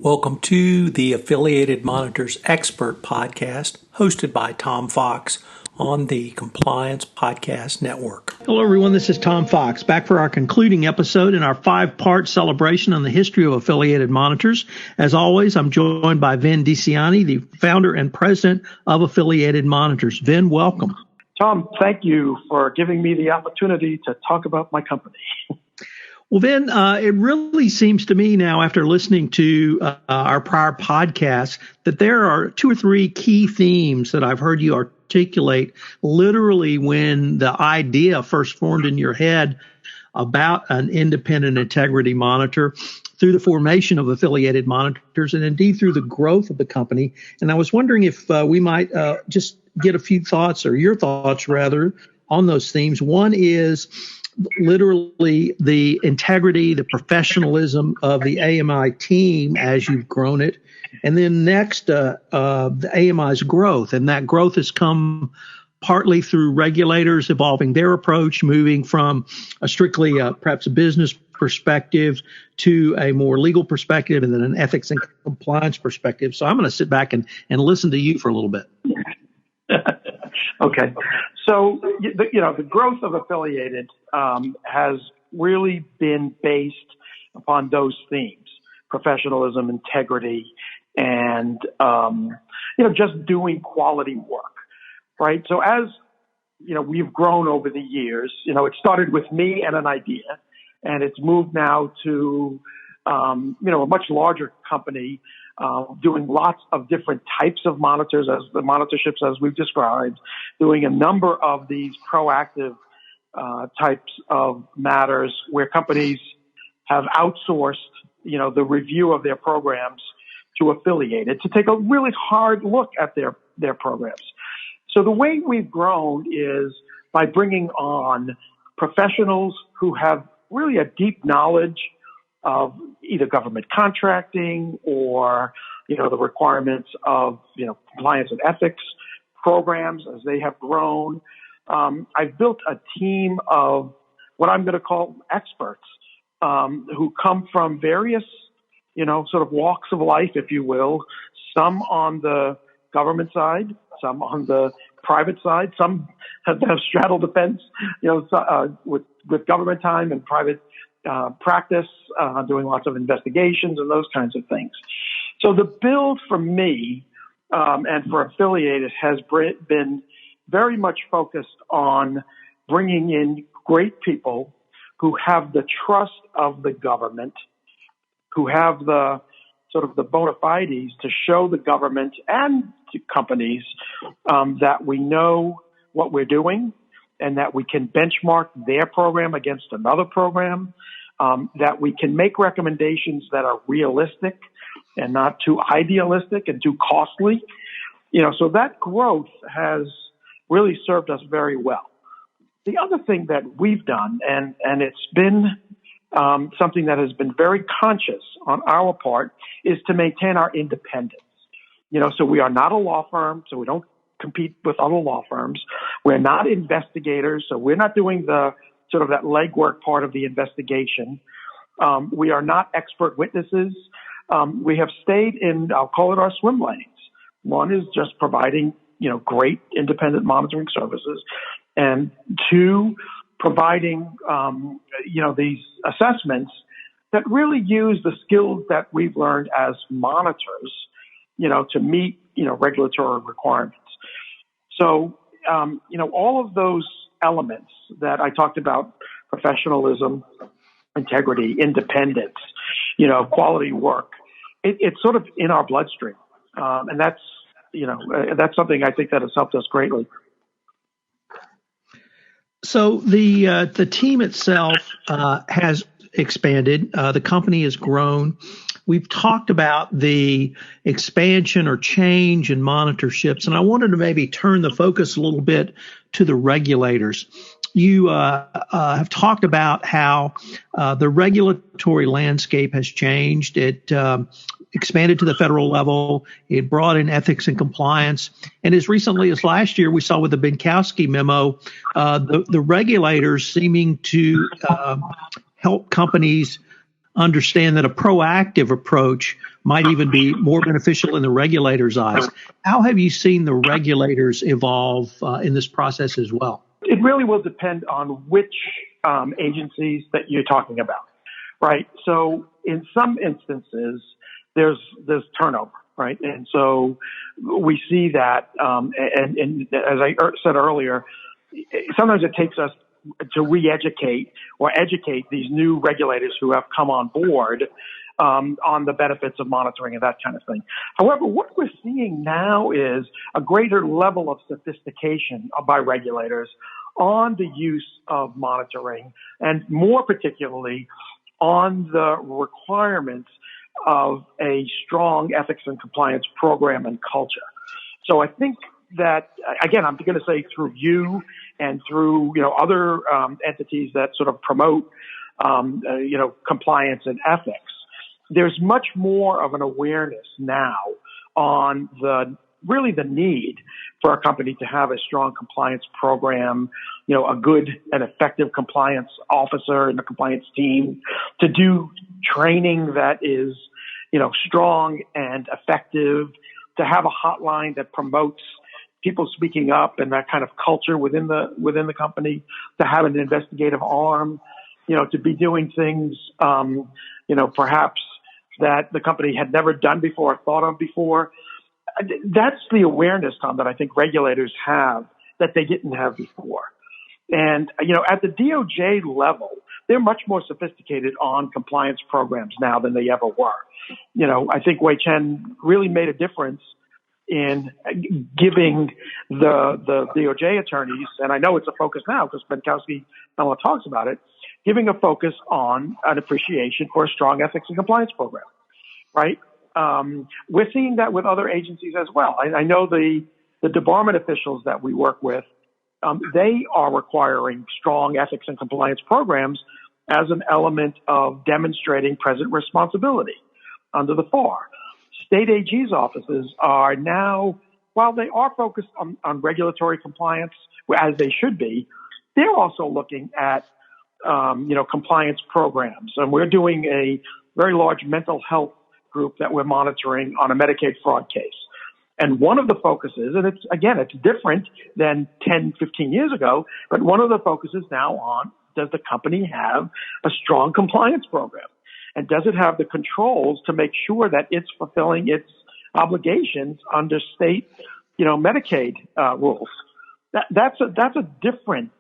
Welcome to the Affiliated Monitors Expert Podcast, hosted by Tom Fox on the Compliance Podcast Network. Hello, everyone. This is Tom Fox, back for our concluding episode in our 5-part celebration on the history of affiliated monitors. As always, I'm joined by DiCianni, the founder and president of Affiliated Monitors. Vin, welcome. Tom, thank you for giving me the opportunity to talk about my company. Well, Vin, it really seems to me now, after listening to our prior podcasts, that there are 2 or 3 key themes that I've heard you articulate literally when the idea first formed in your head about an independent integrity monitor, through the formation of affiliated monitors, and indeed through the growth of the company. And I was wondering if we might just get a few thoughts, or your thoughts rather, on those themes. One is literally the integrity, the professionalism of the AMI team as you've grown it. And then next, the AMI's growth. And that growth has come partly through regulators evolving their approach, moving from a strictly perhaps a business perspective to a more legal perspective, and then an ethics and compliance perspective. So I'm going to sit back and listen to you for a little bit. Okay. So, the growth of Affiliated has really been based upon those themes: professionalism, integrity, and, just doing quality work, right? So as, we've grown over the years, it started with me and an idea, and it's moved now to, a much larger company, doing lots of different types of monitors, as the monitorships as we've described, doing a number of these proactive types of matters where companies have outsourced, the review of their programs to Affiliated to take a really hard look at their programs. So the way we've grown is by bringing on professionals who have really a deep knowledge of either government contracting or, the requirements of, compliance and ethics programs as they have grown. I've built a team of what I'm going to call experts, who come from various, sort of walks of life, if you will, some on the government side, some on the private side, some have straddled the fence, with government time and private practice, doing lots of investigations and those kinds of things. So the build for me and for Affiliated has been very much focused on bringing in great people who have the trust of the government, who have the sort of the bona fides to show the government and to companies that we know what we're doing, and that we can benchmark their program against another program, that we can make recommendations that are realistic and not too idealistic and too costly. So that growth has really served us very well. The other thing that we've done, and it's been something that has been very conscious on our part, is to maintain our independence. So we are not a law firm, so we don't compete with other law firms. We're not investigators, so we're not doing the sort of that legwork part of the investigation. We are not expert witnesses. We have stayed in, I'll call it our swim lanes. One is just providing, great independent monitoring services, and 2, providing, these assessments that really use the skills that we've learned as monitors, to meet, regulatory requirements. So, all of those elements that I talked about: professionalism, integrity, independence, quality work, it's sort of in our bloodstream. And that's, that's something I think that has helped us greatly. So the team itself has expanded. The company has grown. We've talked about the expansion or change in monitorships, and I wanted to maybe turn the focus a little bit to the regulators. You have talked about how the regulatory landscape has changed. It expanded to the federal level. It brought in ethics and compliance. And as recently as last year, we saw with the Binkowski memo, the regulators seeming to help companies understand that a proactive approach might even be more beneficial in the regulator's eyes. How have you seen the regulators evolve in this process as well? It really will depend on which agencies that you're talking about, right? So in some instances, there's turnover, right? And so we see that, and as I said earlier, sometimes it takes us to re-educate or educate these new regulators who have come on board on the benefits of monitoring and that kind of thing. However, what we're seeing now is a greater level of sophistication by regulators on the use of monitoring, and more particularly on the requirements of a strong ethics and compliance program and culture. So I think that, again, I'm going to say through you and through, other entities that sort of promote, compliance and ethics, there's much more of an awareness now on the need for a company to have a strong compliance program, a good and effective compliance officer and the compliance team, to do training that is, strong and effective, to have a hotline that promotes people speaking up and that kind of culture within the company, to have an investigative arm, to be doing things, perhaps that the company had never done before or thought of before. That's the awareness, Tom, that I think regulators have that they didn't have before. And, at the DOJ level, they're much more sophisticated on compliance programs now than they ever were. I think Wei Chen really made a difference in giving the DOJ attorneys, and I know it's a focus now because Benkowski talks about it, giving a focus on an appreciation for a strong ethics and compliance program, right? We're seeing that with other agencies as well. I know the debarment officials that we work with, they are requiring strong ethics and compliance programs as an element of demonstrating present responsibility under the FAR. State AG's offices are now, while they are focused on regulatory compliance, as they should be, they're also looking at, compliance programs. And we're doing a very large mental health group that we're monitoring on a Medicaid fraud case. And one of the focuses, and it's different than 10, 15 years ago, but one of the focuses now on, does the company have a strong compliance program? And does it have the controls to make sure that it's fulfilling its obligations under state, Medicaid rules? That's a different,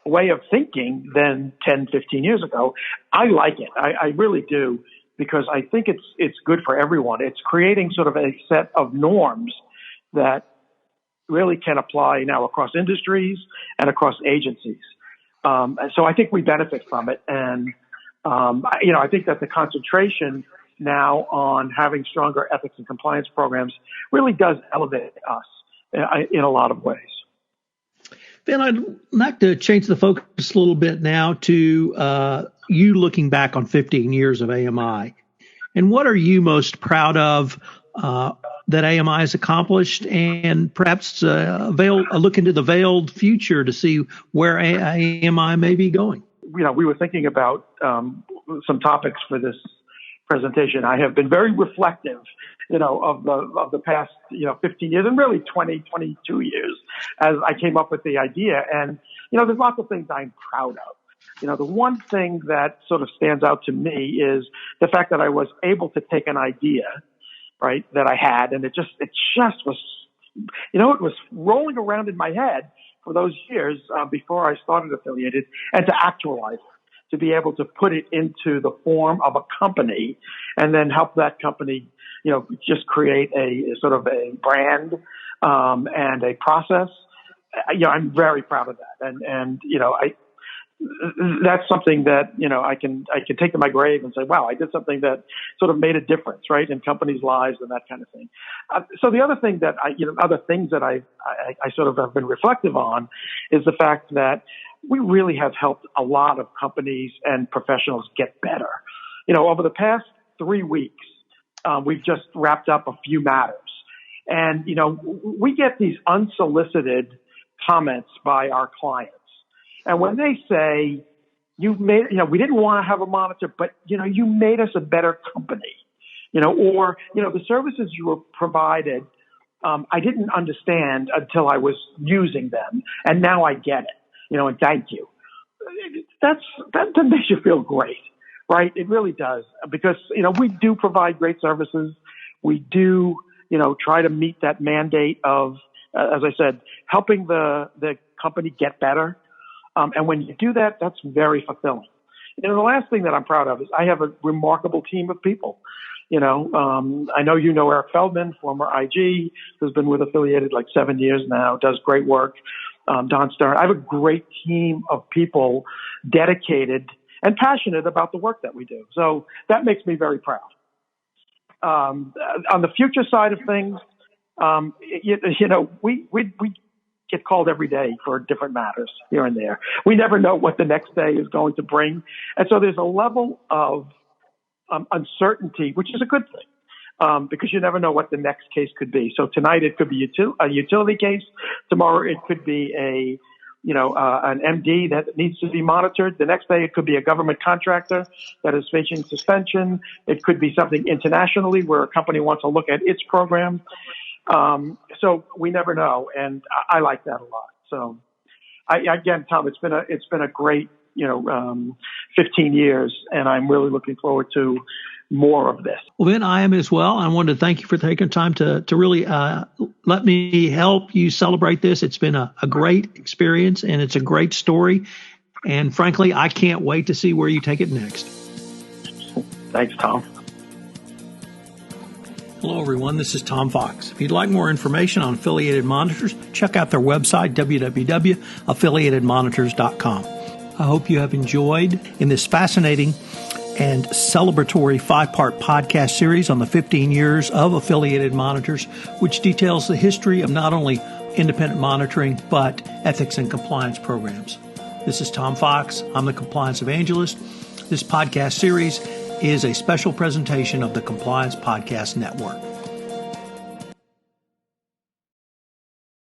way of thinking than 10, 15 years ago. I like it. I really do, because I think it's good for everyone. It's creating sort of a set of norms that really can apply now across industries and across agencies. So I think we benefit from it. And, I think that the concentration now on having stronger ethics and compliance programs really does elevate us in a lot of ways. Ben, I'd like to change the focus a little bit now to you looking back on 15 years of AMI. And what are you most proud of that AMI has accomplished, and perhaps a look into the veiled future to see where AMI may be going? We were thinking about some topics for this presentation. I have been very reflective, of the past, 15 years and really 20, 22 years as I came up with the idea. And, there's lots of things I'm proud of. The one thing that sort of stands out to me is the fact that I was able to take an idea, right, that I had, and it just was, it was rolling around in my head for those years before I started Affiliated, and to actualize it, to be able to put it into the form of a company and then help that company, just create a sort of a brand and a process. I'm very proud of that. And that's something that, I can take to my grave and say, wow, I did something that sort of made a difference, right, in companies' lives and that kind of thing. So the other thing that other things that I sort of have been reflective on is the fact that we really have helped a lot of companies and professionals get better. Over the past 3 weeks, we've just wrapped up a few matters. And, we get these unsolicited comments by our clients. And when they say, we didn't want to have a monitor, but, you made us a better company, or, the services you were provided, I didn't understand until I was using them, and now I get it, and thank you. That makes you feel great, right? It really does, because, we do provide great services. We do, try to meet that mandate of, as I said, helping the company get better. And when you do that, that's very fulfilling. The last thing that I'm proud of is I have a remarkable team of people. I know Eric Feldman, former IG, who's been with Affiliated like 7 years now, does great work. Don Stern. I have a great team of people dedicated and passionate about the work that we do. So that makes me very proud. On the future side of things, we get called every day for different matters here and there. We never know what the next day is going to bring. And so there's a level of uncertainty, which is a good thing, because you never know what the next case could be. So tonight it could be a utility case. Tomorrow it could be an MD that needs to be monitored. The next day it could be a government contractor that is facing suspension. It could be something internationally where a company wants to look at its program. So we never know, and I like that a lot. So, again, Tom, it's been a great 15 years, and I'm really looking forward to more of this. Well, Ben, I am as well. I wanted to thank you for taking time to really let me help you celebrate this. It's been a great experience, and it's a great story. And frankly, I can't wait to see where you take it next. Thanks, Tom. Hello, everyone. This is Tom Fox. If you'd like more information on Affiliated Monitors, check out their website, www.affiliatedmonitors.com. I hope you have enjoyed in this fascinating and celebratory 5-part podcast series on the 15 years of Affiliated Monitors, which details the history of not only independent monitoring, but ethics and compliance programs. This is Tom Fox. I'm the Compliance Evangelist. This podcast series is a special presentation of the Compliance Podcast Network.